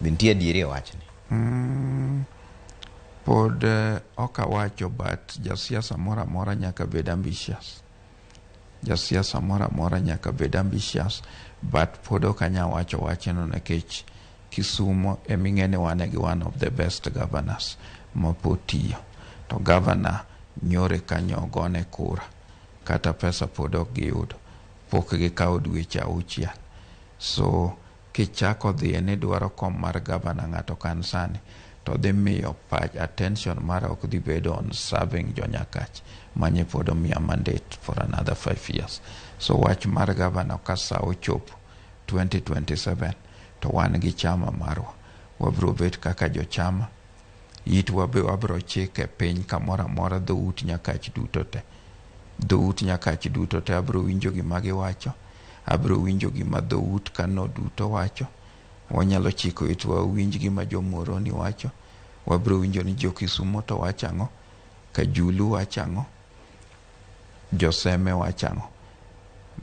Bintie diere wachni. Pod okawacho, but jasiasa mora mora nyaka bed ambitious. Jasiasa mora mora nyaka bed ambitious, but pod okanya wacho wachno nikech Kisumo eming'ene wane gi one of the best governors mapotiyo. To governor nyore kanyo ogone kura, kata pesa pod ok giyudo, pok gikawo dweche 6. So kichako dhiye ni dwaro kom mar governor ng'ato kan sani, to dhi miyo attention mara ok dhi bedo on serving Jonyakach manye pod omiya mandate for another 5 years. So wach mar governor ka sa ochopo 2027 to wan gi chama marwa, wabro bet kaka jochama, itwa be wabro chike piny kamora mora dhout Nyakach duto te. Dhout Nyakach duto te abro winjo gima giwacho, abro winjo gima dhout Kano duto wacho, wanyalo chiko itwa winj gima jo Muhoroni wacho, wabro winjo ni jo Kisumo to wachang'o, Kajulu wachang'o, Joseme wachang'o.